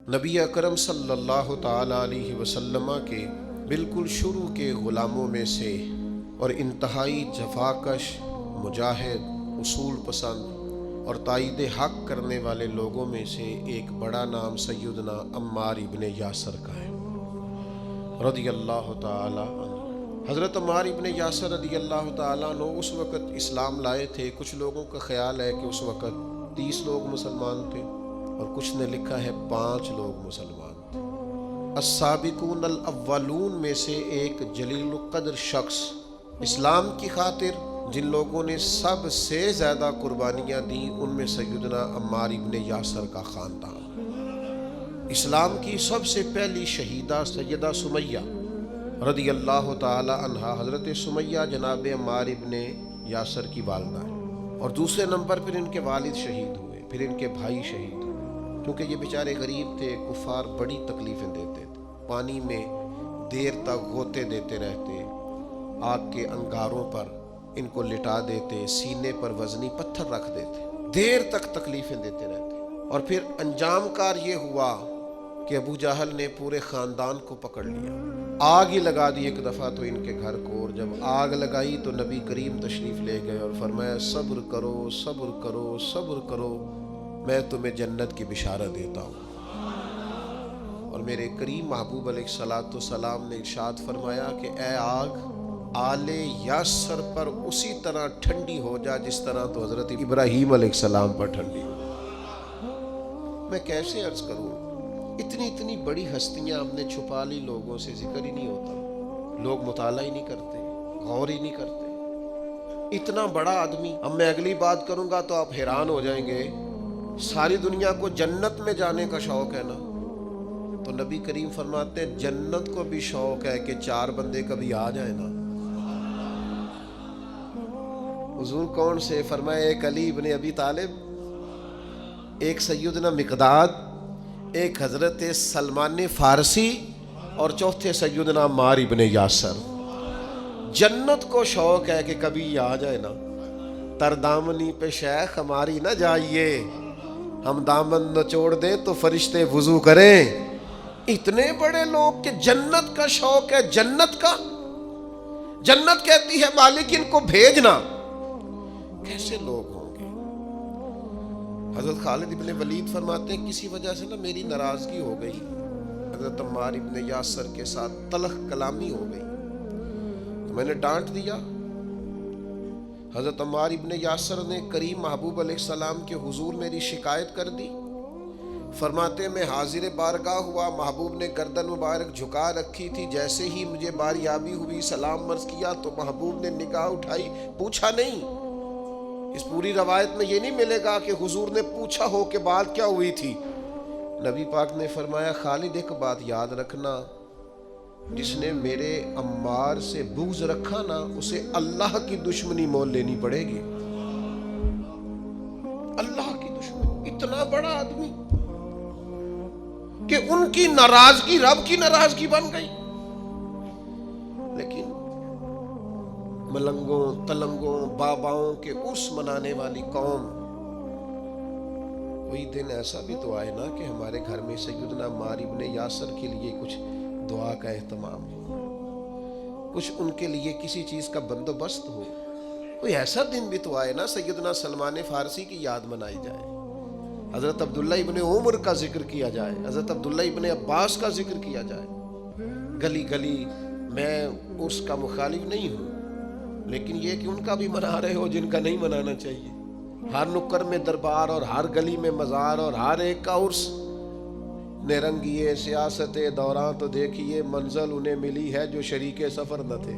نبی اکرم صلی اللہ تعالی علیہ وسلم کے بالکل شروع کے غلاموں میں سے اور انتہائی جفاکش، مجاہد، اصول پسند اور تائید حق کرنے والے لوگوں میں سے ایک بڑا نام سیدنا عمار ابن یاسر کا ہے رضی اللہ تعالی عنہ۔ حضرت عمار ابن یاسر رضی اللہ تعالیٰ عنہ اس وقت اسلام لائے تھے۔ کچھ لوگوں کا خیال ہے کہ اس وقت 30 لوگ مسلمان تھے اور کچھ نے لکھا ہے 5 لوگ مسلمان تھے۔ السابقون الاولون میں سے ایک جلیل القدر شخص، اسلام کی خاطر جن لوگوں نے سب سے زیادہ قربانیاں دیں، ان میں سیدنا عمار ابن یاسر کا خاندان۔ اسلام کی سب سے پہلی شہیدہ سیدہ سمیہ رضی اللہ تعالی عنہا، حضرت سمیہ جناب عمار ابن یاسر کی والدہ ہے، اور دوسرے نمبر پھر ان کے والد شہید ہوئے، پھر ان کے بھائی شہید ہوئے، کیونکہ یہ بیچارے غریب تھے۔ کفار بڑی تکلیفیں دیتے تھے، پانی میں دیر تک غوطے دیتے رہتے، آگ کے انگاروں پر ان کو لٹا دیتے، سینے پر وزنی پتھر رکھ دیتے، دیر تک تکلیفیں دیتے رہتے، اور پھر انجام کار یہ ہوا کہ ابو جہل نے پورے خاندان کو پکڑ لیا، آگ ہی لگا دی ایک دفعہ تو ان کے گھر کو، اور جب آگ لگائی تو نبی کریم تشریف لے گئے اور فرمایا صبر کرو صبر کرو صبر کرو، میں تمہیں جنت کی بشارت دیتا ہوں۔ اور میرے کریم محبوب علیہ الصلوۃ والسلام نے ارشاد فرمایا کہ اے آگ، آل یاسر پر اسی طرح ٹھنڈی ہو جا جس طرح تو حضرت ابراہیم علیہ السلام پر ٹھنڈی ہو۔ میں کیسے عرض کروں، اتنی بڑی ہستیاں ہم نے چھپا لی، لوگوں سے ذکر ہی نہیں ہوتا، لوگ مطالعہ ہی نہیں کرتے، غور ہی نہیں کرتے۔ اتنا بڑا آدمی، اب میں اگلی بات کروں گا تو آپ حیران ہو جائیں گے، ساری دنیا کو جنت میں جانے کا شوق ہے نا، تو نبی کریم فرماتے ہیں جنت کو بھی شوق ہے کہ 4 بندے کبھی آ جائیں نا۔ حضور کون سے؟ فرمایا ایک علی ابن ابی طالب، ایک سیدنا مقداد، ایک حضرت سلمان فارسی، اور چوتھے سیدنا عمار ابن یاسر۔ جنت کو شوق ہے کہ کبھی آ جائے نا۔ تر دامنی پہ شیخ ہماری نہ جائیے، ہم دامن نچوڑ دیں تو فرشتے وضو کریں۔ اتنے بڑے لوگ کہ جنت کا شوق ہے، جنت کا، جنت کہتی ہے مالک ان کو بھیجنا۔ کیسے لوگ ہوں گے؟ حضرت خالد ابن ولید فرماتے ہیں کسی وجہ سے نا میری ناراضگی ہو گئی، حضرت عمار ابن یاسر کے ساتھ تلخ کلامی ہو گئی تو میں نے ڈانٹ دیا۔ حضرت عمار ابن یاسر نے کریم محبوب علیہ السلام کے حضور میری شکایت کر دی۔ فرماتے میں حاضر بارگاہ ہوا، محبوب نے گردن مبارک جھکا رکھی تھی، جیسے ہی مجھے باریابی ہوئی سلام عرض کیا تو محبوب نے نگاہ اٹھائی، پوچھا نہیں۔ اس پوری روایت میں یہ نہیں ملے گا کہ حضور نے پوچھا ہو کہ بات کیا ہوئی تھی۔ نبی پاک نے فرمایا خالد ایک بات یاد رکھنا، جس نے میرے عمار سے بغض رکھا نا اسے اللہ کی دشمنی مول لینی پڑے گی۔ اللہ کی دشمنی، اتنا بڑا آدمی کہ ان کی ناراضگی رب کی ناراضگی بن گئی۔ لیکن ملنگوں تلنگوں باباؤں کے عرس منانے والی قوم، کوئی دن ایسا بھی تو آئے نا کہ ہمارے گھر میں سیدنا عمار ابن یاسر کے لیے کچھ دعا کا اہتمام ہو، کچھ ان کے لیے کسی چیز کا بندوبست ہو۔ کوئی ایسا دن بھی تو آئے نا سیدنا سلمان فارسی کی یاد منائی جائے، حضرت عبداللہ ابن عمر کا ذکر کیا جائے، حضرت عبداللہ ابن عباس کا ذکر کیا جائے۔ گلی گلی میں عرس کا مخالف نہیں ہوں، لیکن یہ کہ ان کا بھی منا رہے ہو جن کا نہیں منانا چاہیے۔ ہر نکر میں دربار اور ہر گلی میں مزار اور ہر ایک کا عرس۔ نرنگیے سیاست دوران تو دیکھیے منزل انہیں ملی ہے جو شریک سفر نہ تھے،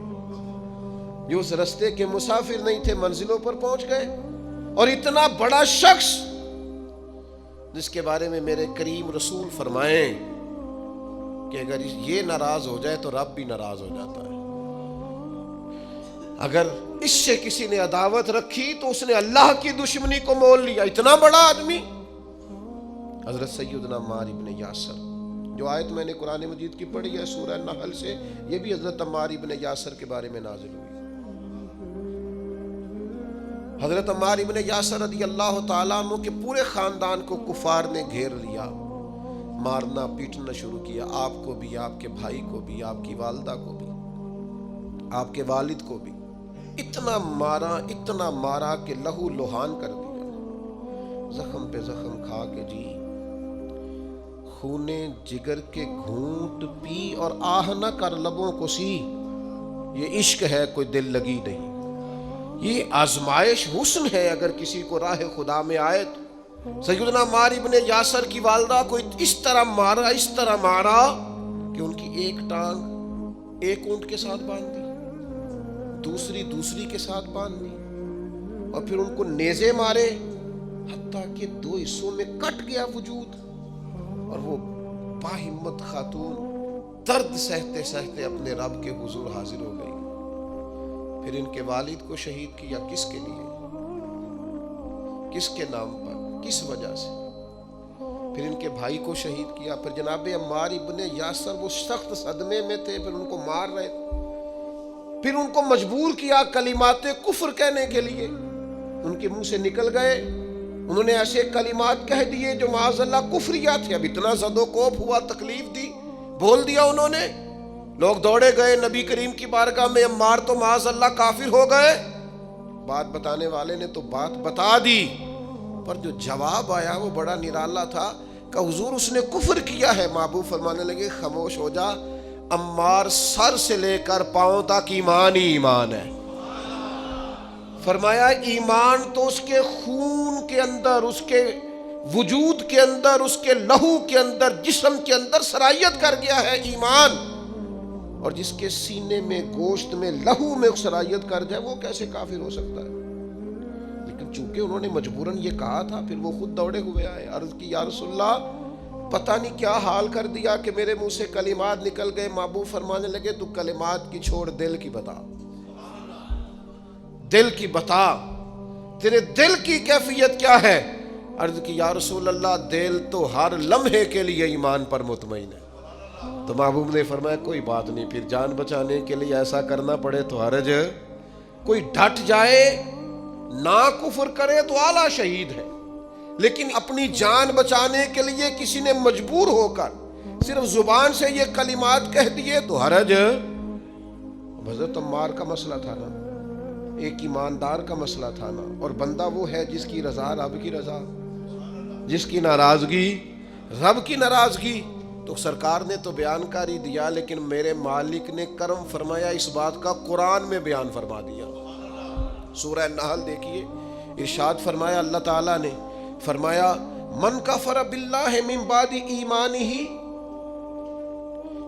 جو اس رستے کے مسافر نہیں تھے، منزلوں پر پہنچ گئے۔ اور اتنا بڑا شخص جس کے بارے میں میرے کریم رسول فرمائیں کہ اگر یہ ناراض ہو جائے تو رب بھی ناراض ہو جاتا ہے۔ اگر اس سے کسی نے عداوت رکھی تو اس نے اللہ کی دشمنی کو مول لیا۔ اتنا بڑا آدمی حضرت سیدنا عمار ابن یاسر۔ جو آیت میں نے قرآن مجید کی پڑھی ہے سورہ نحل سے، یہ بھی حضرت عمار ابن یاسر کے بارے میں نازل ہوئی۔ حضرت عمار ابن یاسر رضی اللہ تعالیٰ عنہ کے پورے خاندان کو کفار نے گھیر لیا، مارنا پیٹنا شروع کیا، آپ کو بھی، آپ کے بھائی کو بھی، آپ کی والدہ کو بھی، آپ کے والد کو بھی اتنا مارا کہ لہو لہان کر دیا، زخم پہ زخم کھا کے جی خونے جگر کے گھونٹ پی اور آہ نہ کر لبوں کو سی۔ یہ عشق ہے، کوئی دل لگی نہیں، یہ آزمائش حسن ہے۔ اگر کسی کو راہ خدا میں آئے تو سیدنا عمار ابن یاسر کی والدہ کو اس طرح مارا کہ ان کی ایک ٹانگ ایک اونٹ کے ساتھ باندھ دی، دوسری کے ساتھ باندھ دی، اور پھر ان کو نیزے مارے حتیٰ کہ 2 حصوں میں کٹ گیا وجود، اور وہ باہمت خاتون درد سہتے سہتے اپنے رب کے حضور حاضر ہو گئی۔ پھر ان کے والد کو شہید کیا، کس کے لیے، کس کے نام پر، کس وجہ سے؟ پھر ان کے بھائی کو شہید کیا۔ پھر جناب عمار ابن یاسر وہ سخت صدمے میں تھے، پھر ان کو مار رہے تھے، پھر ان کو مجبور کیا کلمات کفر کہنے کے لیے، ان کے منہ سے نکل گئے، انہوں نے ایسے کلمات کہہ دیے جو معاذ اللہ کفریہ تھے۔ اب اتنا زد و کوف ہوا، تکلیف دی، بول دیا انہوں نے، لوگ دوڑے گئے نبی کریم کی بارگاہ میں، عمار تو معاذ اللہ کافر ہو گئے۔ بات بتانے والے نے تو بات بتا دی، پر جو جواب آیا وہ بڑا نرالا تھا کہ حضور اس نے کفر کیا ہے۔ محبوب فرمانے لگے خاموش ہو جا، عمار سر سے لے کر پاؤں تک ایمان ہی ایمان ہے۔ فرمایا ایمان تو اس کے خون کے اندر، اس کے وجود کے اندر، اس کے لہو کے اندر، جسم کے اندر سرایت کر گیا ہے ایمان، اور جس کے سینے میں، گوشت میں، لہو میں سرایت کر جائے وہ کیسے کافر ہو سکتا ہے؟ لیکن چونکہ انہوں نے مجبوراً یہ کہا تھا، پھر وہ خود دوڑے ہوئے آئے، عرض کی یا رسول اللہ پتہ نہیں کیا حال کر دیا کہ میرے منہ سے کلمات نکل گئے۔ محبوب فرمانے لگے تو کلمات کی چھوڑ، دل کی بتا، دل کی بتا، تیرے دل کی کیفیت کیا ہے؟ عرض کی یا رسول اللہ دل تو ہر لمحے کے لیے ایمان پر مطمئن ہے۔ تو محبوب نے فرمایا کوئی بات نہیں، پھر جان بچانے کے لیے ایسا کرنا پڑے تو حرج، کوئی ڈٹ جائے نہ کفر کرے تو اعلیٰ شہید ہے، لیکن اپنی جان بچانے کے لیے کسی نے مجبور ہو کر صرف زبان سے یہ کلمات کہہ دیے تو حرج۔ حضرت عمار کا مسئلہ تھا نا، ایک ایماندار کا مسئلہ تھا نا، اور بندہ وہ ہے جس کی رضا رب کی رضا، جس کی ناراضگی رب کی ناراضگی۔ تو سرکار نے تو بیان کاری دیا، لیکن میرے مالک نے کرم فرمایا اس بات کا قرآن میں بیان فرما دیا۔ سورہ نحل دیکھیے، ارشاد فرمایا اللہ تعالیٰ نے، فرمایا من کفر باللہ من بعد ایمانہ،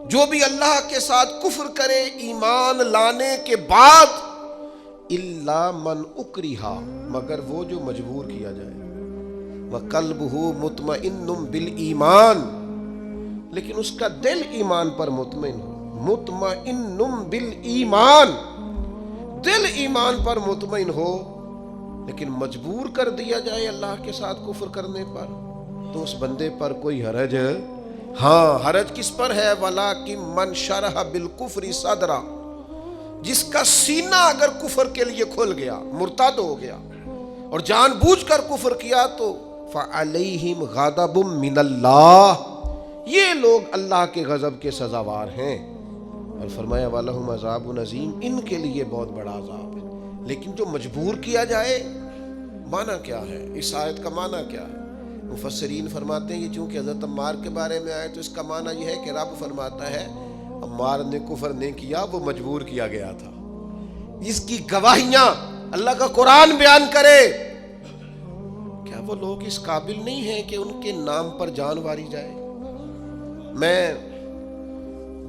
جو بھی اللہ کے ساتھ کفر کرے ایمان لانے کے بعد، الا من اکرہا، مگر وہ جو مجبور کیا جائے، وقلبہ مطمئن بالایمان، لیکن اس کا دل ایمان پر مطمئن ہو، مطمئن بالایمان، دل ایمان پر مطمئن ہو، لیکن مجبور کر دیا جائے اللہ کے ساتھ کفر کرنے پر، تو اس بندے پر کوئی حرج، ہاں حرج کس پر ہے؟ وَلَٰكِن مَّن شَرَحَ بِالْكُفْرِ صَدْرًا، جس کا سینہ اگر کفر کے لیے کھل گیا، مرتد ہو گیا اور جان بوجھ کر کفر کیا، تو فَعَلَيْهِمْ غَضَبٌ مِّنَ اللَّهِ، یہ لوگ اللہ کے غضب کے سزاوار ہیں۔ اور فرمایا وَلَهُمْ عَذَابٌ عَظِيمٌ، ان کے لیے بہت بڑا عذاب ہے۔ لیکن جو مجبور کیا جائے، معنی کیا ہے اس آیت کا؟ معنی کیا ہے؟ مفسرین فرماتے ہیں یہ چونکہ حضرت عمار کے بارے میں آئے تو اس کا معنی یہ ہے کہ رب فرماتا ہے عمار نے کفر نہیں کیا، وہ مجبور کیا گیا تھا۔ اس کی گواہیاں اللہ کا قرآن بیان کرے۔ کیا وہ لوگ اس قابل نہیں ہیں کہ ان کے نام پر جان واری جائے؟ میں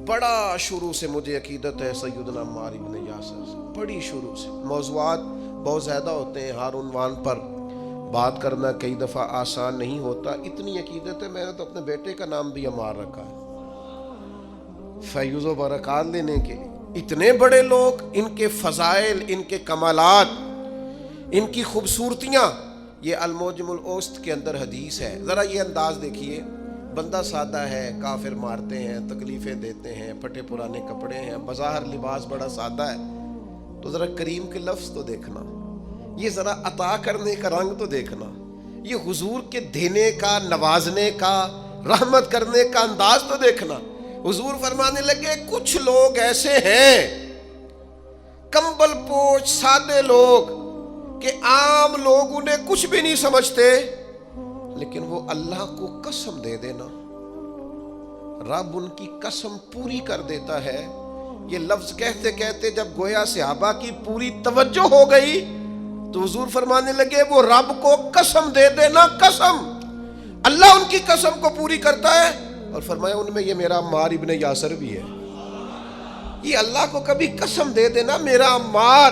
بڑا شروع سے مجھے عقیدت ہے سیدنا عمار ابن یاسر سے، بڑی شروع سے۔ موضوعات بہت زیادہ ہوتے ہیں، ہر عنوان پر بات کرنا کئی دفعہ آسان نہیں ہوتا۔ اتنی عقیدت ہے، میں نے تو اپنے بیٹے کا نام بھی عمار رکھا ہے فیض و برکات لینے کے لیے۔ اتنے بڑے لوگ، ان کے فضائل، ان کے کمالات، ان کی خوبصورتیاں، یہ المعجم الاوسط کے اندر حدیث ہے۔ ذرا یہ انداز دیکھیے، بندہ سادہ ہے، کافر مارتے ہیں، تکلیفیں دیتے ہیں، پھٹے پرانے کپڑے ہیں، بظاہر لباس بڑا سادہ ہے، تو ذرا کریم کے لفظ تو دیکھنا، یہ ذرا عطا کرنے کا رنگ تو دیکھنا، یہ حضور کے دینے کا، نوازنے کا، رحمت کرنے کا انداز تو دیکھنا. حضور فرمانے لگے کچھ لوگ ایسے ہیں کمبل پوش سادے لوگ کہ عام لوگ انہیں کچھ بھی نہیں سمجھتے, لیکن وہ اللہ کو قسم دے دینا, رب ان کی قسم پوری کر دیتا ہے. یہ لفظ کہتے کہتے جب گویا صحابہ کی پوری توجہ ہو گئی تو حضور فرمانے لگے وہ رب کو قسم دے دینا, قسم اللہ ان کی قسم کو پوری کرتا ہے. اور فرمایا ان میں یہ میرا عمار ابن یاسر بھی ہے. یہ اللہ کو کبھی قسم دے دینا, میرا عمار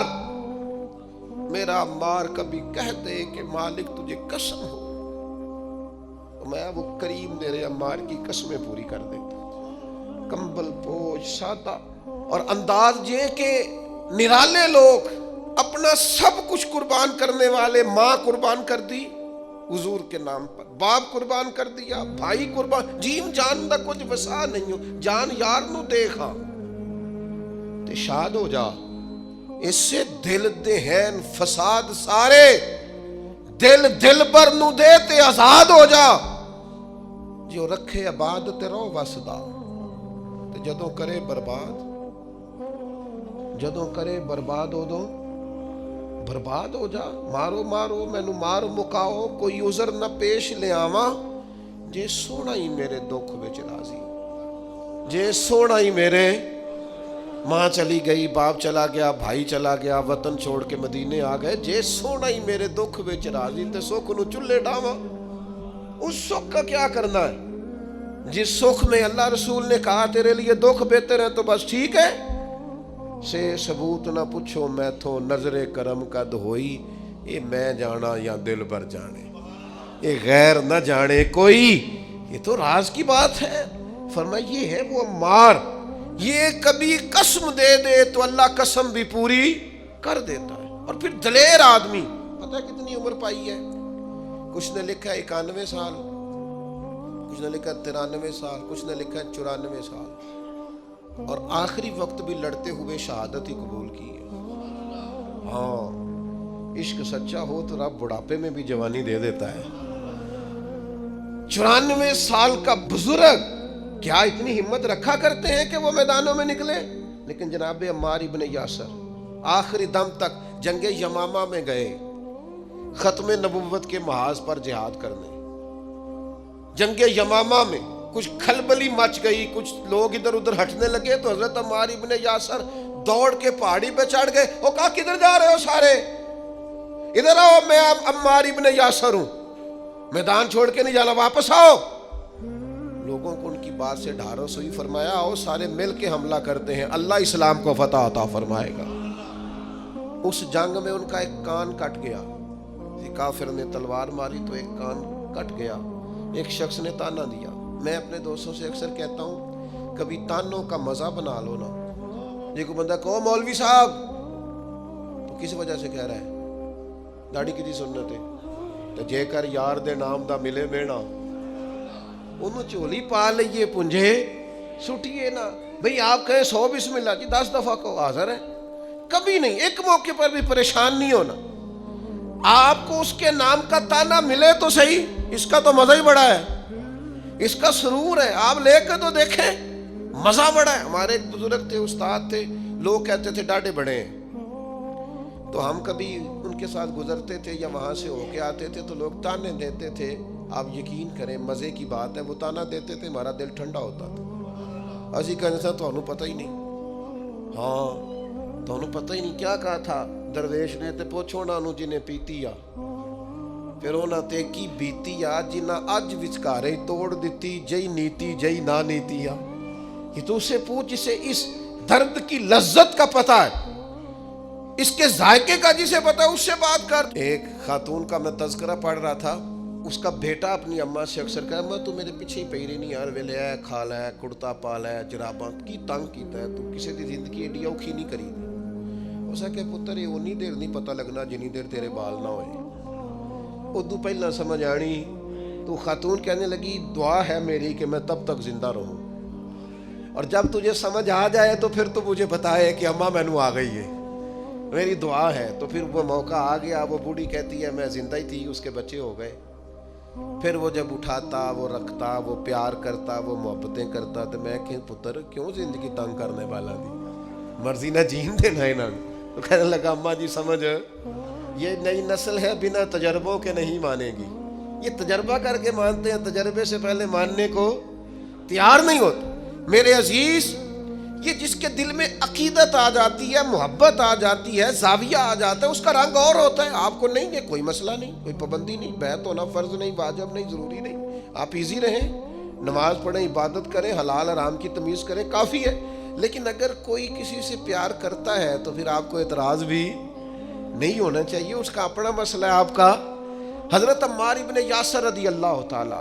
کبھی کہہ دے کہ مالک تجھے قسم ہو, تو میں وہ کریم میرے عمار کی قسمیں پوری کر دیتا. کمبل پوش سادہ اور انداز یہ کہ نرالے لوگ, اپنا سب کچھ قربان کرنے والے. ماں قربان کر دی حضور کے نام پر, باپ قربان کر دیا, بھائی قربان, جیم جان دا کچھ وسا نہیں ہو, جان یار نو دیکھا تے شاد ہو جا. اس سے دل دہن فساد سارے, دل بر نو دے تے آزاد ہو جا. جو رکھے آباد تے رو وسدا, تے جدوں کرے برباد ہو دو برباد ہو جا. مارو مینو مار مکاؤ, کوئی عذر نہ پیش لے آواں, جے سونا ہی میرے دکھ وچ راضی, جے سونا ہی میرے. ماں چلی گئی, باپ چلا گیا, بھائی چلا گیا, وطن چھوڑ کے مدینے آ گئے, جے سونا ہی میرے دکھ وچ راضی تے سکھ نو چلے ڈاواں. اس سکھ کا کیا کرنا ہے جس سکھ میں اللہ رسول نے کہا تیرے لیے دکھ بہتر ہے تو بس ٹھیک ہے. سے ثبوت نہ پوچھو میں تھو نظر کرم قد ہوئی, یہ میں جانا یا دل بر جانے, یہ غیر نہ جانے کوئی. یہ تو راز کی بات ہے. فرمایا یہ ہے وہ عمار, یہ کبھی قسم دے دے تو اللہ قسم بھی پوری کر دیتا ہے. اور پھر دلیر آدمی, پتہ ہے کتنی عمر پائی ہے؟ کچھ نے لکھا 91 سال, کچھ نے لکھا 93 سال, کچھ نے لکھا 94 سال, اور آخری وقت بھی لڑتے ہوئے شہادت ہی قبول کی ہے. ہاں عشق سچا ہو تو رب بڑھاپے میں بھی جوانی دے دیتا ہے. 94 سال کا بزرگ کیا اتنی ہمت رکھا کرتے ہیں کہ وہ میدانوں میں نکلے؟ لیکن جناب عمار ابن یاسر آخری دم تک جنگ یمامہ میں گئے, ختم نبوت کے محاذ پر جہاد کرنے. جنگ یمامہ میں کچھ کھلبلی مچ گئی, کچھ لوگ ادھر ادھر ہٹنے لگے تو حضرت عمار ابن یاسر دوڑ کے پہاڑی پہ چڑھ گئے. وہ کہا کدھر جا رہے ہو سارے, ادھر آؤ, میں عمار ابن یاسر ہوں, میدان چھوڑ کے نہیں جانا, واپس آؤ. لوگوں کو ان کی بات سے ڈھارس ہوئی. فرمایا آؤ سارے مل کے حملہ کرتے ہیں, اللہ اسلام کو فتح عطا فرمائے گا. اس جنگ میں ان کا ایک کان کٹ گیا, کافر نے تلوار ماری تو ایک کان کٹ گیا. ایک شخص نے تانا دیا. میں اپنے دوستوں سے اکثر کہتا ہوں کبھی تانوں کا مزہ بنا لو نا. یہ کوئی بندہ کہو مولوی صاحب تو کس وجہ سے کہہ رہا ہے, داڑھی کی سنت ہے تو جے کر یار دے نام دا ملے بینا, انہوں چولی پا لئیے پنجے سٹیے نا. بھئی آپ کہیں 100 بسم اللہ جی 10 دفعہ کو حاضر ہے. کبھی نہیں, ایک موقع پر بھی پریشان نہیں ہونا. آپ کو اس کے نام کا تانا ملے تو صحیح, اس کا تو مزہ ہی بڑا ہے, اس کا سرور ہے. آپ لے کے تو دیکھیں, مزہ بڑا ہے. ہمارے ایک بزرگ تھے, استاد تھے, لوگ کہتے تھے ڈاڈے بڑے ہیں, تو ہم کبھی ان کے ساتھ گزرتے تھے یا وہاں سے ہو کے آتے تھے تو لوگ تانے دیتے تھے. آپ یقین کریں مزے کی بات ہے, وہ تانا دیتے تھے ہمارا دل ٹھنڈا ہوتا تھا. اسی کہنے تھا تو انہوں پتہ ہی نہیں. ہاں تو انہوں پتہ ہی نہیں کیا کہا تھا درویش نے, تے پوچھو نا انہوں جنہیں پیتی آ, پھر انہوں تے کی بیتی آ جنہ اج وچکارے توڑ دیتی, جئی نیتی جئی نا نیتی آ. یہ تو اسے پوچھ جسے اس درد کی لذت کا پتہ ہے, اس کے ذائقے کا جسے پتہ ہے, اس سے بات کر. ایک خاتون کا میں تذکرہ پڑھ رہا تھا, اس کا بیٹا اپنی اماں سے اکثر کہا میں تو میرے پیچھے ہی پئی رہی ہر ویلے ہے, کھا لے کڑتا پا لے, جراباں کی تنگ کیتا ہے, تو کسی دی زندگی ایڈی اوکھی نہیں کری. اسے کہ پتر یہ اونی دیر نہیں پتہ لگنا جنی دیر تیرے بال نہ ہوئے. ادو پہلا سمجھ آنی تو خاتون کہنے لگی دعا ہے میری کہ میں تب تک زندہ رہوں, اور جب تجھے سمجھ آ جائے تو پھر تو مجھے بتائے کہ اماں میں نو آ گئی ہے, میری دعا ہے. تو پھر وہ موقع آ گیا, وہ بوڑھی کہتی ہے میں زندہ ہی تھی, اس کے بچے ہو گئے. پھر وہ جب اٹھاتا، وہ رکھتا، وہ پیار کرتا، وہ محبتیں کرتا، تو میں کہ پتر کیوں زندگی تنگ کرنے والا دی، مرضی نہ جین دینا انہوں نے. تو کہنے لگا اماں جی سمجھ، یہ نئی نسل ہے بنا تجربوں کے نہیں مانے گی. یہ تجربہ کر کے مانتے ہیں، تجربے سے پہلے ماننے کو تیار نہیں ہوتے. میرے عزیز، یہ جس کے دل میں عقیدت آ جاتی ہے، محبت آ جاتی ہے، زاویہ آ جاتا ہے، اس کا رنگ اور ہوتا ہے. آپ کو نہیں ہے، کوئی مسئلہ نہیں، کوئی پابندی نہیں، بیعت ہونا فرض نہیں، واجب نہیں، ضروری نہیں. آپ ایزی رہیں، نماز پڑھیں، عبادت کریں، حلال حرام کی تمیز کریں، کافی ہے. لیکن اگر کوئی کسی سے پیار کرتا ہے تو پھر آپ کو اعتراض بھی نہیں ہونا چاہیے، اس کا اپنا مسئلہ ہے. آپ کا حضرت عمار ابن یاسر رضی اللہ تعالی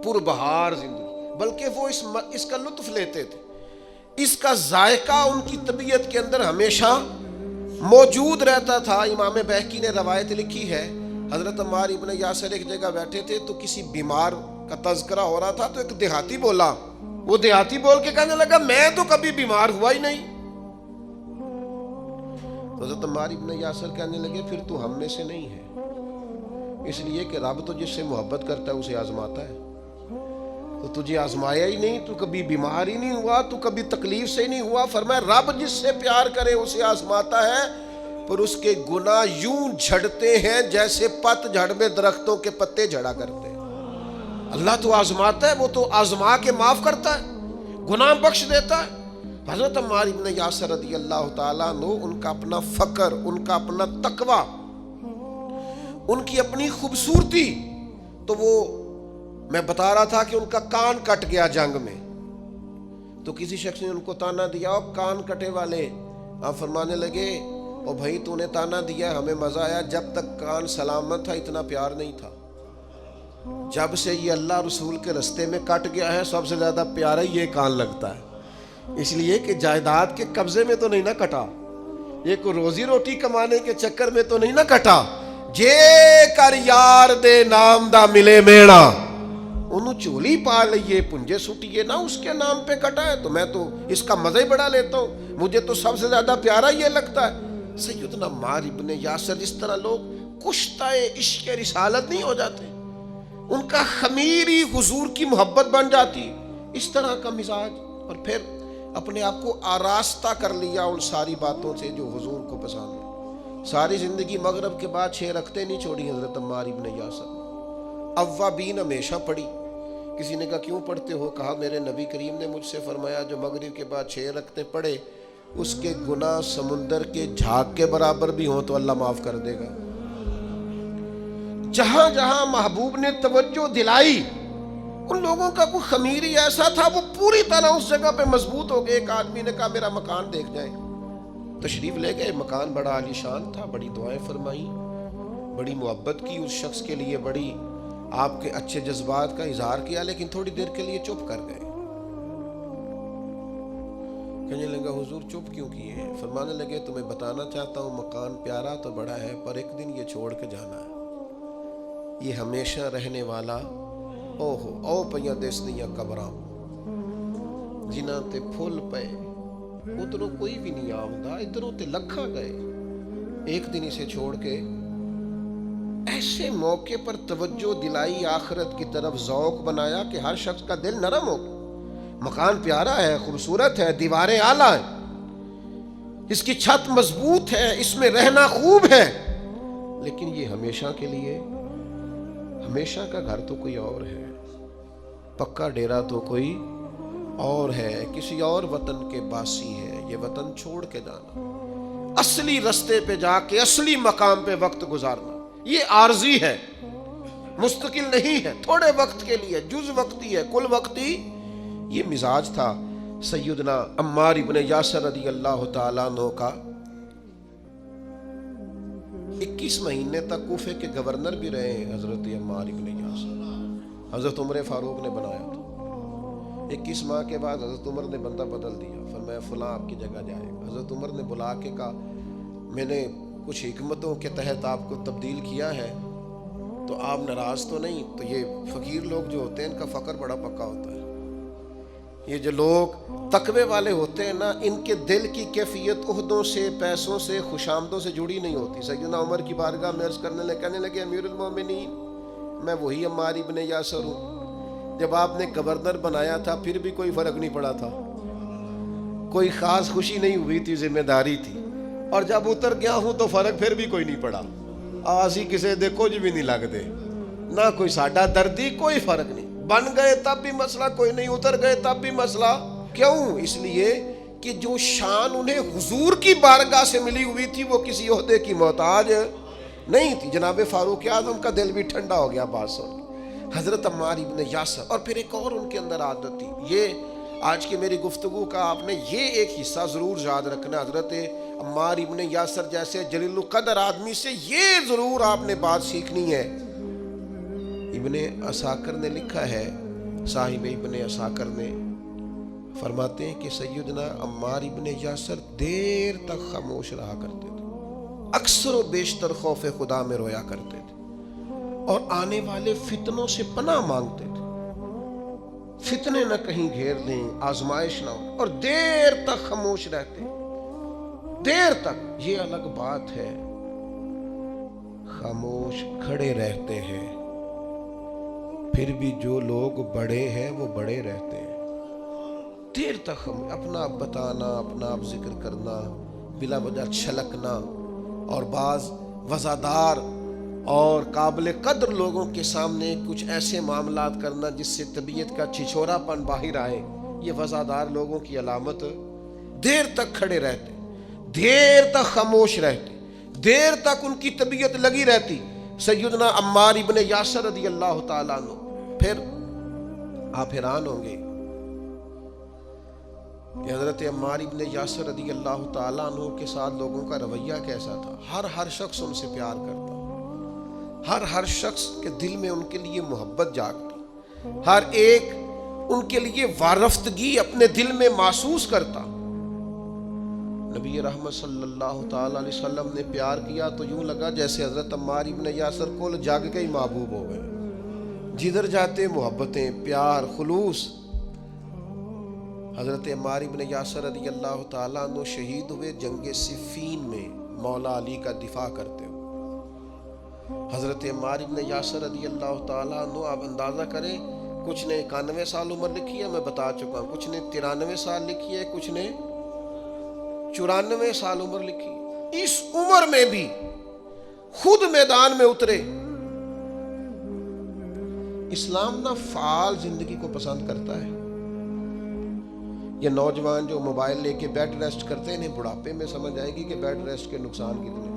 پربہار زندگی، بلکہ وہ اس کا لطف لیتے تھے، اس کا ذائقہ ان کی طبیعت کے اندر ہمیشہ موجود رہتا تھا. امام بہقی نے روایت لکھی ہے، حضرت عمار ابن یاسر ایک جگہ بیٹھے تھے تو کسی بیمار کا تذکرہ ہو رہا تھا، تو ایک دیہاتی بولا. وہ دیہاتی بول کے کہنے لگا میں تو کبھی بیمار ہوا ہی نہیں. تو حضرت عمار ابن یاسر کہنے لگے پھر تو ہم میں سے نہیں ہے، اس لیے کہ رب تو جس سے محبت کرتا ہے اسے آزماتا ہے. تو تجھے آزمایا ہی نہیں، تو کبھی بیمار ہی نہیں ہوا، تو کبھی تکلیف سے ہی نہیں ہوا. فرمایا رب جس سے پیار کرے اسے آزماتا ہے، پر اس کے گناہ یوں جھڑتے ہیں جیسے پت جھڑ میں درختوں کے پتے جھڑا کرتے ہیں. اللہ تو آزماتا ہے، وہ تو آزما کے معاف کرتا ہے، گناہ بخش دیتا ہے. حضرت عمار ابن یاسر رضی اللہ تعالیٰ عنہ، ان کا اپنا فقر، ان کا اپنا تقوی، ان کی اپنی خوبصورتی. تو وہ میں بتا رہا تھا کہ ان کا کان کٹ گیا جنگ میں، تو کسی شخص نے ان کو تانا دیا، اور کان کٹے والے آپ فرمانے لگے او بھائی تو نے تانا دیا، ہمیں مزہ آیا، جب تک کان سلامت تھا اتنا پیار نہیں تھا، جب سے یہ اللہ رسول کے رستے میں کٹ گیا ہے سب سے زیادہ پیارا یہ کان لگتا ہے. اس لیے کہ جائیداد کے قبضے میں تو نہیں نہ کٹا، یہ کوئی روزی روٹی کمانے کے چکر میں تو نہیں نہ کٹا. جے کر یار دے نام دا ملے میڑا، انہوں چولی پا لئیے پنجے سٹیے نہ، اس کے نام پہ کٹا ہے. تو میں تو اس کا مزہ ہی بڑا لیتا ہوں، مجھے تو سب سے زیادہ پیارا یہ لگتا ہے. سیدنا عمار ابن یاسر، اس طرح لوگ کشتہ عشق رسالت نہیں ہو جاتے، ان کا خمیری حضور کی محبت بن جاتی، اس طرح کا مزاج. اور پھر اپنے آپ کو آراستہ کر لیا ان ساری باتوں سے جو حضور کو پسند ہے. ساری زندگی مغرب کے بعد 6 رکعتیں نہیں چھوڑی حضرت عمار ابن یاسر. اوابین ہمیشہ پڑھی. کسی نے کہا کیوں پڑھتے ہو؟ کہا میرے نبی کریم نے مجھ سے فرمایا جو مغرب کے بعد 6 رکعتیں پڑھے اس کے گناہ سمندر کے جھاگ کے برابر بھی ہوں تو اللہ معاف کر دے گا. جہاں جہاں محبوب نے توجہ دلائی، ان لوگوں کا کوئی خمیری ایسا تھا وہ پوری طرح اس جگہ پہ مضبوط ہو گئے. ایک آدمی نے کہا میرا مکان دیکھ جائیں، تشریف لے گئے. مکان بڑا عالیشان تھا، بڑی دعائیں فرمائیں، بڑی محبت کی اس شخص کے لیے، بڑی آپ کے اچھے جذبات کا اظہار کیا، لیکن تھوڑی دیر کے لیے چپ کر گئے. کہنے لگا حضور چپ کیوں کیے ہیں؟ فرمانے لگے تمہیں بتانا چاہتا ہوں مکان پیارا تو بڑا ہے، پر ایک دن یہ چھوڑ کے جانا ہے، یہ ہمیشہ رہنے والا او پہ دسنیاں قبراں جنہاں تے پھول پے ادھروں کوئی بھی نہیں آمدا، ادھروں تے لکھاں گئے. ایک دن اسے چھوڑ کے ایسے موقع پر توجہ دلائی، آخرت کی طرف ذوق بنایا کہ ہر شخص کا دل نرم ہو. مکان پیارا ہے، خوبصورت ہے، دیواریں اعلیٰ ہیں، اس کی چھت مضبوط ہے، اس میں رہنا خوب ہے، لیکن یہ ہمیشہ کے لیے، ہمیشہ کا گھر تو کوئی اور ہے، پکا ڈیرا تو کوئی اور ہے، کسی اور وطن کے باسی ہے. یہ وطن چھوڑ کے جانا، اصلی رستے پہ جا کے اصلی مقام پہ وقت گزارنا، یہ عارضی ہے، مستقل نہیں ہے، تھوڑے وقت کے لیے، جز وقتی ہے، کل وقتی. یہ مزاج تھا سیدنا عمار ابن یاسر رضی اللہ تعالیٰ عنہ کا. 21 مہینے تک کوفے کے گورنر بھی رہے ہیں حضرت عمار ابن یاسر، حضرت عمر فاروق نے بنایا تھا. 21 ماہ کے بعد حضرت عمر نے بندہ بدل دیا، فرمایا فلاں آپ کی جگہ جائے گا. حضرت عمر نے بلا کے کہا میں نے کچھ حکمتوں کے تحت آپ کو تبدیل کیا ہے تو آپ ناراض تو نہیں؟ تو یہ فقیر لوگ جو ہوتے ہیں ان کا فقر بڑا پکا ہوتا ہے. یہ جو لوگ تقوی والے ہوتے ہیں نا، ان کے دل کی کیفیت عہدوں سے، پیسوں سے، خوشامدوں سے جڑی نہیں ہوتی. سیدنا عمر کی بارگاہ میں عرض کرنے لگے، کہنے لگے امیر المومنین میں وہی عمار ابن یاسر ہوں جب آپ نے گورنر بنایا تھا پھر بھی کوئی فرق نہیں پڑا تھا, کوئی خاص خوشی نہیں ہوئی تھی, ذمہ داری تھی, اور جب اتر گیا ہوں تو فرق پھر بھی کوئی نہیں پڑا. آسی کسے دے کچھ بھی نہیں لگ دے, نہ کوئی ساڈا دردی, کوئی فرق نہیں. بن گئے تب بھی مسئلہ کوئی نہیں, اتر گئے تب بھی مسئلہ. کیوں؟ اس لیے کہ جو شان انہیں حضور کی بارگاہ سے ملی ہوئی تھی وہ کسی عہدے کی محتاج نہیں تھی. جناب فاروق اعظم کا دل بھی ٹھنڈا ہو گیا بات سن. حضرت عمار ابن یاسر, اور پھر ایک اور ان کے اندر عادت تھی, یہ آج کی میری گفتگو کا آپ نے یہ ایک حصہ ضرور یاد رکھنا. حضرت عمار ابن یاسر جیسے جلیل القدر آدمی سے یہ ضرور آپ نے بات سیکھنی ہے. ابن عساکر نے لکھا ہے, صاحب ابن عساکر نے فرماتے ہیں کہ سیدنا عمار ابن یاسر دیر تک خاموش رہا کرتے تھے, اکثر و بیشتر خوف خدا میں رویا کرتے تھے, اور آنے والے فتنوں سے پناہ مانگتے تھے. فتنے نہ کہیں گھیر لیں, آزمائش نہ ہو, اور دیر تک خاموش رہتے ہیں. دیر تک, یہ الگ بات ہے خاموش کھڑے رہتے ہیں, پھر بھی جو لوگ بڑے ہیں وہ بڑے رہتے ہیں. دیر تک ہم اپنا آپ بتانا, اپنا آپ ذکر کرنا, بلا وجہ چھلکنا, اور بعض وزادار اور قابل قدر لوگوں کے سامنے کچھ ایسے معاملات کرنا جس سے طبیعت کا چھچھورا پن باہر آئے, یہ وزادار لوگوں کی علامت. دیر تک کھڑے رہتے, دیر تک خاموش رہتے, دیر تک ان کی طبیعت لگی رہتی. سیدنا عمار ابن یاسر رضی اللہ تعالیٰ عنہ. پھر آپ حیران ہوں گے کہ حضرت عمار ابن یاسر رضی اللہ تعالیٰ عنہ کے ساتھ لوگوں کا رویہ کیسا تھا. ہر شخص ان سے پیار کرتا, ہر شخص کے دل میں ان کے لیے محبت جاگتی, ہر ایک ان کے لیے وارفتگی اپنے دل میں محسوس کرتا. نبی رحمت صلی اللہ تعالی علیہ وسلم نے پیار کیا تو یوں لگا جیسے حضرت عمار ابن یاسر کو جاگ کے ہی محبوب ہو گئے. جدھر جاتے محبتیں, پیار, خلوص. حضرت عمار ابن یاسر رضی اللہ تعالیٰ عنہ شہید ہوئے جنگ صفین میں مولا علی کا دفاع کرتے ہوئے. حضرت عمار ابن یاسر رضی اللہ تعالیٰ عنہ, آپ اندازہ کریں, کچھ نے 91 سال عمر لکھی ہے, میں بتا چکا ہوں, کچھ نے 93 سال لکھی ہے, کچھ نے 94 سال عمر لکھی ہے. اس عمر میں بھی خود میدان میں اترے. اسلام نہ فعال زندگی کو پسند کرتا ہے. یہ نوجوان جو موبائل لے کے بیڈ ریسٹ کرتے ہیں, انہیں بڑھاپے میں سمجھ آئے گی کہ بیڈ ریسٹ کے نقصان کتنے.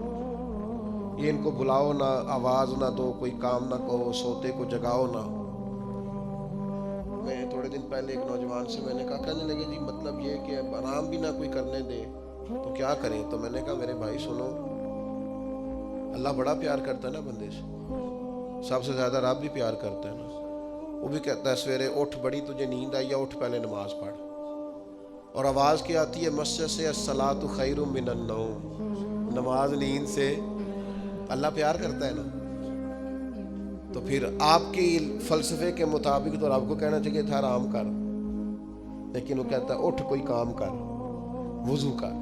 یہ ان کو بلاؤ نہ, آواز نہ دو, کوئی کام نہ کہو, سوتے کو جگاؤ نہ. میں تھوڑے دن پہلے ایک نوجوان سے میں نے کہا, کہنے لگے جی مطلب یہ کہ اب آرام بھی نہ کوئی کرنے دے تو کیا کریں. تو میں نے کہا میرے بھائی سنو, اللہ بڑا پیار کرتا ہے نا بندے سے, سب سے زیادہ رب بھی پیار کرتا ہے نا. وہ بھی کہتا ہے سویرے اٹھ, بڑی تجھے نیند آئی ہے, اٹھ پہلے نماز پڑھ. اور آواز کیا آتی ہے مسجد سے, الصلاۃ خیر من النوم, نماز نیند سے. اللہ پیار کرتا ہے نا. تو پھر آپ کے فلسفے کے مطابق تو رب کو کہنا چاہیے تھا آرام کر, لیکن وہ کہتا ہے اٹھ کوئی کام کر, وضو کر,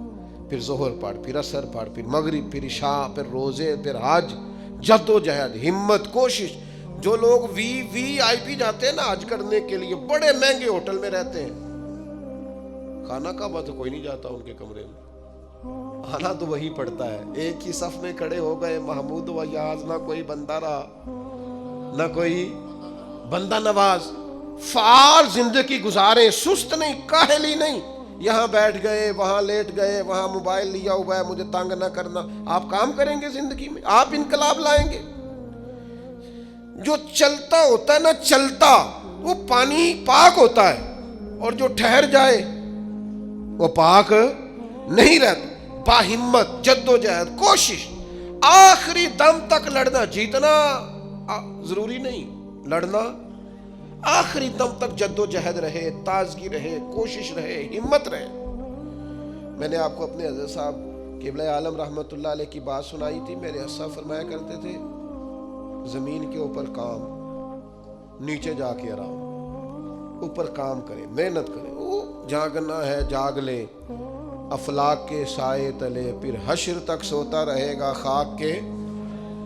پھر ظہر پڑھ, پھر عصر پڑھ, پھر مغرب, پھر عشاء, پھر روزے, پھر حج, جد و جہد, ہمت, کوشش. جو لوگ وی آئی پی جاتے ہیں نا حج کرنے کے لیے, بڑے مہنگے ہوٹل میں رہتے ہیں, کھانا کعبہ تو کوئی نہیں جاتا ان کے کمرے میں, آنا تو وہی پڑتا ہے. ایک ہی صف میں کھڑے ہو گئے, محمود و یاز, نہ کوئی بندہ رہا, نہ کوئی بندہ نواز. فعال زندگی گزاریں, سست نہیں, کاہلی نہیں. یہاں بیٹھ گئے, وہاں لیٹ گئے, وہاں موبائل لیا ہوا ہے, مجھے تنگ نہ کرنا. آپ کام کریں گے زندگی میں, آپ انقلاب لائیں گے. جو چلتا ہوتا ہے نا, چلتا, وہ پانی پاک ہوتا ہے, اور جو ٹھہر جائے وہ پاک نہیں رہتا. باہمت, جد و جہد, کوشش, آخری دم تک لڑنا. جیتنا ضروری نہیں, لڑنا آخری دم تک جد و جہد رہے, تازگی رہے, کوشش رہے, ہمت رہے. میں نے آپ کو اپنے حضرت صاحب قبلہ عالم رحمت اللہ علیہ کی بات سنائی تھی. میرے حضرت صاحب فرمایا کرتے تھے, زمین کے اوپر کام, نیچے جا کے آرام. اوپر کام کرے, محنت کرے, وہ جاگنا ہے جاگ لے, افلاک کے سائے تلے, پھر حشر تک سوتا رہے گا خاک کے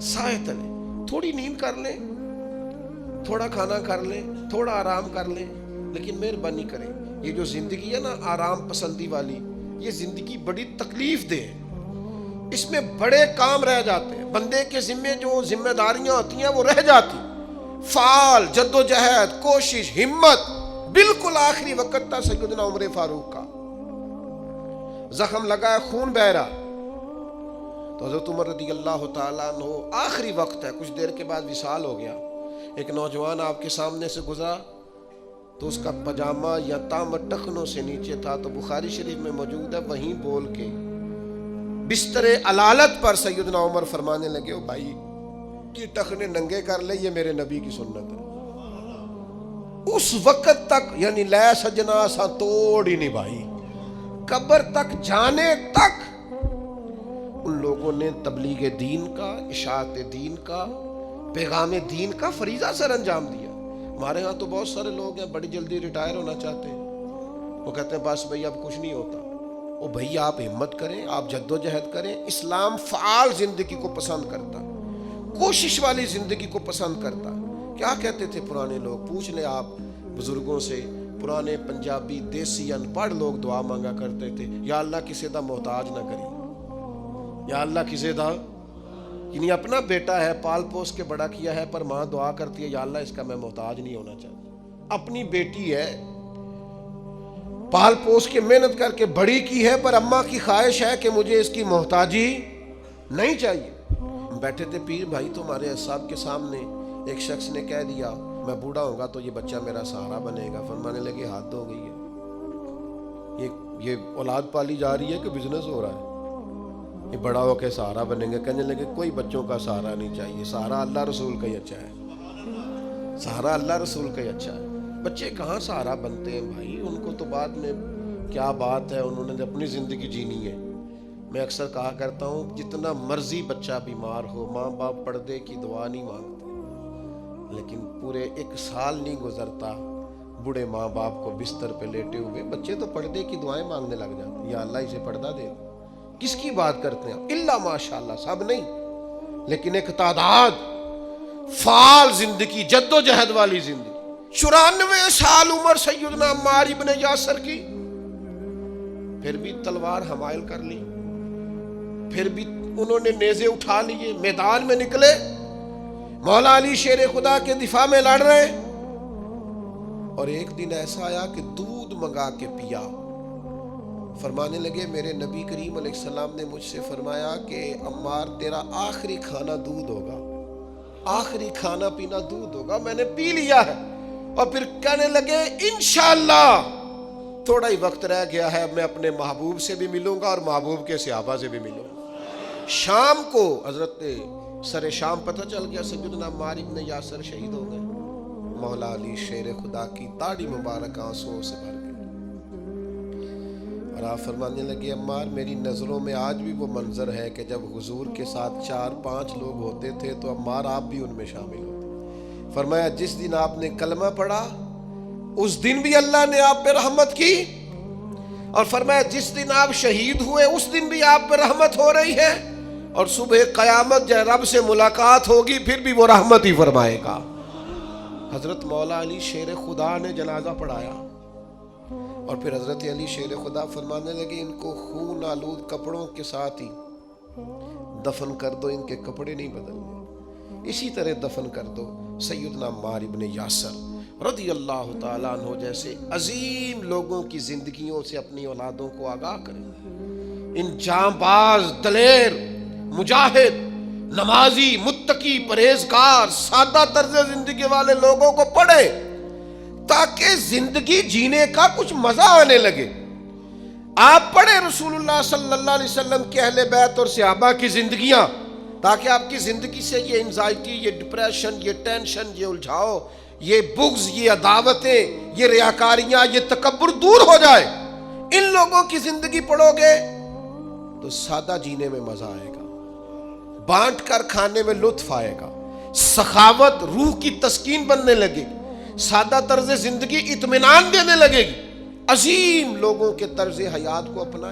سائے تلے. تھوڑی نیند کر لیں, تھوڑا کھانا کر لیں، تھوڑا آرام کر لیں، لیکن مہربانی کریں یہ جو زندگی ہے نا آرام پسندی والی، یہ زندگی بڑی تکلیف دہ ہے، اس میں بڑے کام رہ جاتے ہیں، بندے کے ذمے جو ذمہ داریاں ہوتی ہیں وہ رہ جاتی، فعال جد و جہد کوشش ہمت، بالکل آخری وقت تھا سیدنا عمر فاروق کا، زخم لگا ہے خون بہ رہا، تو حضرت عمر رضی اللہ تعالیٰ عنہ آخری وقت ہے، کچھ دیر کے بعد وصال ہو گیا، ایک نوجوان آپ کے سامنے سے گزرا تو اس کا پجامہ یا تام ٹخنوں سے نیچے تھا، تو بخاری شریف میں موجود ہے، وہیں بول کے بستر علالت پر سیدنا عمر فرمانے لگے، او بھائی یہ ٹخنے ننگے کر لے، یہ میرے نبی کی سنت ہے۔ اس وقت تک یعنی لے سجنا سا توڑ ہی نہیں بھائی، قبر تک جانے تک ان لوگوں نے تبلیغ دین کا، اشاعت دین کا، پیغام دین کا فریضہ سر انجام دیا۔ ہمارے ہاں تو بہت سارے لوگ ہیں بڑی جلدی ریٹائر ہونا چاہتے ہیں، وہ کہتے ہیں بس بھئی اب کچھ نہیں ہوتا۔ او بھئی آپ ہمت کریں، آپ جد و جہد کریں، اسلام فعال زندگی کو پسند کرتا، کوشش والی زندگی کو پسند کرتا۔ کیا کہتے تھے پرانے لوگ، پوچھ لیں آپ بزرگوں سے، پرانے پنجابی دیسی ان پڑھ لوگ دعا مانگا کرتے تھے، یا اللہ کسی دا محتاج نہ کری، یا اللہ کسی دا، یعنی اپنا بیٹا ہے پال پوس کے بڑا کیا ہے، پر ماں دعا کرتی ہے یا اللہ اس کا میں محتاج نہیں ہونا چاہتا، اپنی بیٹی ہے پال پوس کے محنت کر کے بڑی کی ہے، پر اماں کی خواہش ہے کہ مجھے اس کی محتاجی نہیں چاہیے۔ بیٹھے تھے پیر بھائی تو ہمارے صاحب کے سامنے ایک شخص نے کہہ دیا میں بوڑھا ہوں گا تو یہ بچہ میرا سہارا بنے گا، فرمانے لگے حد ہو گئی ہے، یہ اولاد پالی جا رہی ہے کہ بزنس ہو رہا ہے، یہ بڑا ہو کے سہارا بنیں گے۔ کہنے لگے کوئی بچوں کا سہارا نہیں چاہیے، سہارا اللہ رسول کا ہی اچھا ہے، سہارا اللہ رسول کا ہی اچھا ہے۔ بچے کہاں سہارا بنتے ہیں بھائی، ان کو تو بعد میں کیا بات ہے، انہوں نے اپنی زندگی جینی ہے۔ میں اکثر کہا کرتا ہوں جتنا مرضی بچہ بیمار ہو، ماں باپ پردے کی دعا نہیں مانگتے، لیکن پورے 1 سال نہیں گزرتا بوڑھے ماں باپ کو بستر پہ لیٹے ہوئے بچے تو پردے کی دعائیں مانگنے لگ جاتے ہیں، یا اللہ اسے پردہ دے۔ کس کی بات کرتے ہیں الا ماشاءاللہ، سب نہیں، لیکن ایک تعداد فعال زندگی، جد و جہد والی زندگی۔ 94 سال عمر سیدنا عمار ابن یاسر کی، پھر بھی تلوار حمائل کر لی، پھر بھی انہوں نے نیزے اٹھا لیے، میدان میں نکلے، مولا علی شیر خدا کے دفاع میں لڑ رہے، اور ایک دن ایسا آیا کہ دودھ منگا کے پیا، فرمانے لگے میرے نبی کریم علیہ السلام نے مجھ سے فرمایا کہ عمار تیرا آخری کھانا دودھ ہوگا، آخری کھانا پینا دودھ ہوگا، میں نے پی لیا ہے۔ اور پھر کہنے لگے انشاءاللہ تھوڑا ہی وقت رہ گیا ہے، میں اپنے محبوب سے بھی ملوں گا اور محبوب کے صحابہ سے بھی ملوں گا۔ شام کو حضرت سر شام پتہ چل گیا سیدنا عمار ابن یاسر شہید ہو گئے، مولا علی شیر خدا کی داڑھی مبارک آنسوؤں سے بھر گئی، اور آپ فرمانے لگے عمار میری نظروں میں آج بھی وہ منظر ہے کہ جب حضور کے ساتھ 4-5 لوگ ہوتے تھے تو عمار آپ بھی ان میں شامل ہوتے۔ فرمایا جس دن آپ نے کلمہ پڑھا اس دن بھی اللہ نے آپ پہ رحمت کی، اور فرمایا جس دن آپ شہید ہوئے اس دن بھی آپ پہ رحمت ہو رہی ہے، اور صبح قیامت جب رب سے ملاقات ہوگی پھر بھی وہ رحمت ہی فرمائے گا۔ حضرت مولا علی شیر خدا نے جنازہ پڑھایا، اور پھر حضرت علی شیر خدا فرمانے لگے ان کو خون آلود کپڑوں کے ساتھ ہی دفن کر دو، ان کے کپڑے نہیں بدلنے، اسی طرح دفن کر دو۔ سیدنا عمار ابن یاسر رضی اللہ تعالیٰ عنہ جیسے عظیم لوگوں کی زندگیوں سے اپنی اولادوں کو آگاہ کریں، ان جانباز دلیر مجاہد نمازی متقی پرہیزگار سادہ طرز زندگی والے لوگوں کو پڑھیں تاکہ زندگی جینے کا کچھ مزہ آنے لگے۔ آپ پڑھیں رسول اللہ صلی اللہ علیہ وسلم کے اہل بیت اور صحابہ کی زندگیاں، تاکہ آپ کی زندگی سے یہ انزائٹی، یہ ڈپریشن، یہ ٹینشن، یہ الجھاؤ، یہ بغض، یہ عداوتیں، یہ ریاکاریاں، یہ تکبر دور ہو جائے۔ ان لوگوں کی زندگی پڑھو گے تو سادہ جینے میں مزہ آئے گا، بانٹ کر کھانے میں لطف آئے گا، سخاوت روح کی تسکین بننے لگے گی، سادہ طرز زندگی اطمینان دینے لگے گی۔ عظیم لوگوں کے طرز حیات کو اپنائیں۔